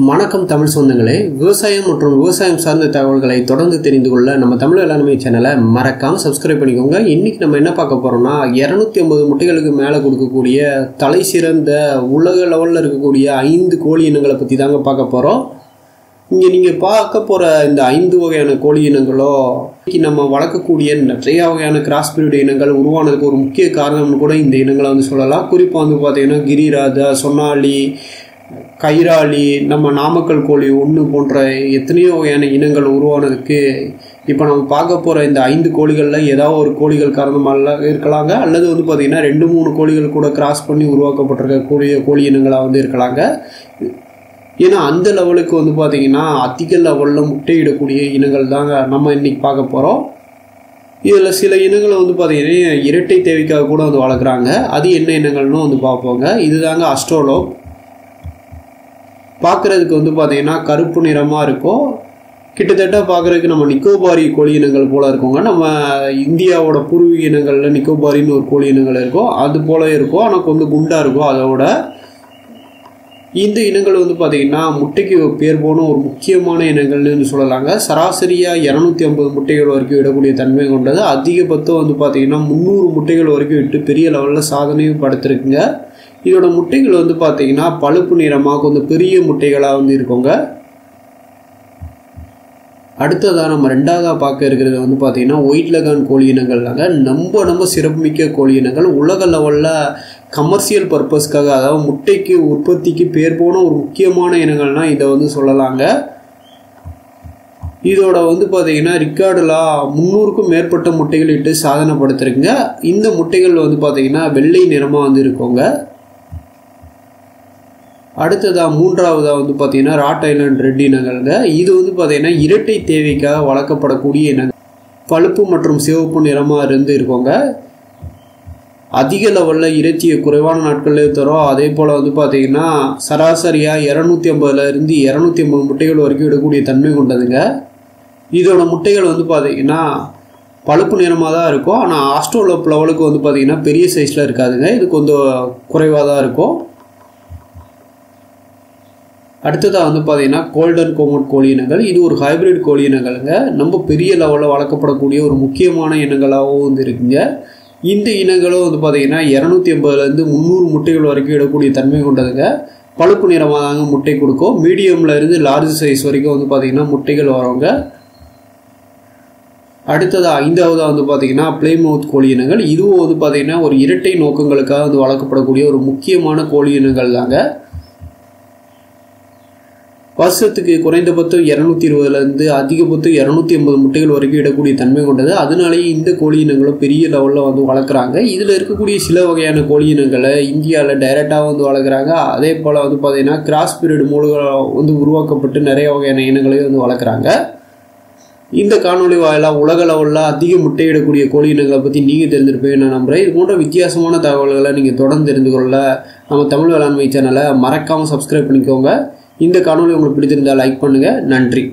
வணக்கம் தமிழ் சொந்தங்களே, விவசாயம் மற்றும் விவசாயம் சார்ந்த தகவல்களை தொடர்ந்து தெரிந்து கொள்ள நம்ம தமிழ் வேளாண்மை சேனலை மறக்காம சப்ஸ்கிரைப் பண்ணிக்கோங்க. இன்னைக்கு நம்ம என்ன பார்க்க போறோம்னா 250 முட்டைகளுக்கு மேலே கொடுக்கக்கூடிய தலை சிறந்த உலக லெவலில் இருக்கக்கூடிய 5 கோழி இனங்களை பற்றி தாங்க பார்க்க போகிறோம். இங்கே நீங்கள் பார்க்க போகிற இந்த 5 வகையான கோழி இனங்களோ நம்ம வளர்க்கக்கூடிய நிறைய வகையான கிராஸ் பிரீடு இனங்கள் உருவானதுக்கு ஒரு முக்கிய காரணம்னு கூட இந்த இனங்களை சொல்லலாம். குறிப்பாக பார்த்தீங்கன்னா கிரிராஜா, சொன்னாலி, கைராளி, நம்ம நாமக்கல் கோழி ஒன்று போன்ற எத்தனையோ வகையான இனங்கள் உருவானதுக்கு இப்போ நம்ம பார்க்க போகிற இந்த 5 கோழிகளில் ஏதாவது ஒரு கோழிகள் காரணமாக இருக்கலாங்க, அல்லது பார்த்திங்கன்னா 2-3 கோழிகள் கூட கிராஸ் பண்ணி உருவாக்கப்பட்டிருக்க கோழி இனங்களாக இருக்கலாங்க. ஏன்னா அந்த லெவலுக்கு பார்த்திங்கன்னா அதிக லெவலில் முட்டையிடக்கூடிய இனங்கள் தாங்க நம்ம இன்றைக்கி பார்க்க போகிறோம். இதில் சில இனங்களை பார்த்திங்கன்னா இரட்டை தேவைக்காக கூட வளர்க்குறாங்க. அது என்ன இனங்கள்னு பார்ப்போங்க. இதுதாங்க அஸ்ட்ரோலோப். பார்க்குறதுக்கு பார்த்தீங்கன்னா கருப்பு நிறமாக இருக்கும். கிட்டத்தட்ட பார்க்குறதுக்கு நம்ம நிக்கோபாரி கோழி இனங்கள் போல் இருக்குங்க. நம்ம இந்தியாவோட பூர்வீக இனங்களில் நிக்கோபாரின்னு ஒரு கோழி இனங்கள் இருக்கும், அது போல் இருக்கும். ஆனால் குண்டாக இருக்கும். அதோட இந்த இனங்கள் பார்த்திங்கன்னா முட்டைக்கு பேர் போன ஒரு முக்கியமான இனங்கள்னு சொல்லலாங்க. சராசரியாக 250 முட்டைகள் வரைக்கும் விடக்கூடிய தன்மை கொண்டது. அதிகபட்சம் பார்த்திங்கன்னா 300 முட்டைகள் வரைக்கும் விட்டு பெரிய லெவலில் சாதனையும் படுத்திருக்குங்க. இதோட முட்டைகள் பார்த்தீங்கன்னா பழுப்பு நிறமாக பெரிய முட்டைகளாக இருக்குங்க. அடுத்ததாக நம்ம ரெண்டாவதாக பார்க்க இருக்கிறது பார்த்தீங்கன்னா ஒயிட் லெகான் கோழி இனங்கள் தாங்க. ரொம்ப சிறப்புமிக்க கோழி இனங்கள். உலக லெவலில் கமர்ஷியல் பர்பஸ்க்காக, அதாவது முட்டைக்கு உற்பத்திக்கு பேர் போன ஒரு முக்கியமான இனங்கள்னால் இதை சொல்லலாங்க. இதோட பார்த்தீங்கன்னா ரிக்கார்டில் 300க்கும் மேற்பட்ட முட்டைகள் இட்டு சாதனைப்படுத்திருக்குங்க. இந்த முட்டைகள் பார்த்தீங்கன்னா வெள்ளை நிறமாக இருக்குங்க. அடுத்ததாக மூன்றாவதாக பார்த்தீங்கன்னா ராட் ஐலண்ட் ரெட் இனங்கள்ங்க. இது பார்த்தீங்கன்னா இரட்டை தேவைக்காக வளர்க்கப்படக்கூடிய இனங்கள். பழுப்பு மற்றும் சிவப்பு நிறமாக இருக்குங்க. அதிக லெவலில் இறைச்சியை குறைவான நாட்களில் தரும். அதே போல் பார்த்தீங்கன்னா சராசரியாக 250லேருந்து 250 முட்டைகள் வரைக்கும் விடக்கூடிய தன்மை கொண்டதுங்க. இதோட முட்டைகள் பார்த்தீங்கன்னா பழுப்பு நிறமாக தான் இருக்கும். ஆனால் ஆஸ்ட்ரோலோப் லெவலுக்கு பார்த்தீங்கன்னா பெரிய சைஸில் இருக்காதுங்க. இது கொஞ்சம் குறைவாக தான் இருக்கும். அடுத்ததாக பார்த்தீங்கன்னா கோல்டன் கோமோட் கோழி இனங்கள். இது ஒரு ஹைப்ரிட் கோழி இனங்கள்ங்க. நம்ம பெரிய லெவலில் வளர்க்கப்படக்கூடிய ஒரு முக்கியமான இனங்களாகவும் இருக்குங்க. இந்த இனங்களும் பார்த்தீங்கன்னா 250லேருந்து 300 முட்டைகள் வரைக்கும் இடக்கூடிய தன்மை கொண்டதுங்க. பழுப்பு நிறமாக தாங்க முட்டை கொடுக்கும். மீடியம்லேருந்து லார்ஜ் சைஸ் வரைக்கும் பார்த்தீங்கன்னா முட்டைகள் வருங்க. அடுத்ததாக ஐந்தாவதாக பார்த்தீங்கன்னா பிளேமவுத் கோழி இனங்கள். இதுவும் பார்த்தீங்கன்னா ஒரு இரட்டை நோக்கங்களுக்காக வளர்க்கப்படக்கூடிய ஒரு முக்கியமான கோழி இனங்கள் தாங்க. வருஷத்துக்கு குறைந்தபட்சம் 220லேருந்து அதிகபட்சம் 250 முட்டைகள் வரைக்கும் இடக்கூடிய தன்மை கொண்டது. அதனாலேயே இந்த கோழி இனங்களும் பெரிய லெவலில் வளர்க்குறாங்க. இதில் இருக்கக்கூடிய சில வகையான கோழி இனங்களை இந்தியாவில் டைரெக்டாக வளர்க்குறாங்க. அதே போல் பார்த்தீங்கன்னா கிராஸ் பீரியட் மூலம் உருவாக்கப்பட்டு நிறைய வகையான இனங்களையும் வளர்க்குறாங்க. இந்த காணொலி வாயிலாக உலக லெவலில் அதிக முட்டையிடக்கூடிய கோழி இனங்களை பற்றி நீங்கள் தெரிஞ்சிருப்பீங்க நான் நம்புகிறேன். இது போன்ற வித்தியாசமான தகவல்களை நீங்கள் தொடர்ந்து தெரிந்து கொள்ள நம்ம தமிழ் வேளாண்மை சேனலை மறக்காமல் சப்ஸ்கிரைப் பண்ணிக்கோங்க. இந்த காணொலி உங்களுக்கு பிடிச்சிருந்தால் லைக் பண்ணுங்கள். நன்றி.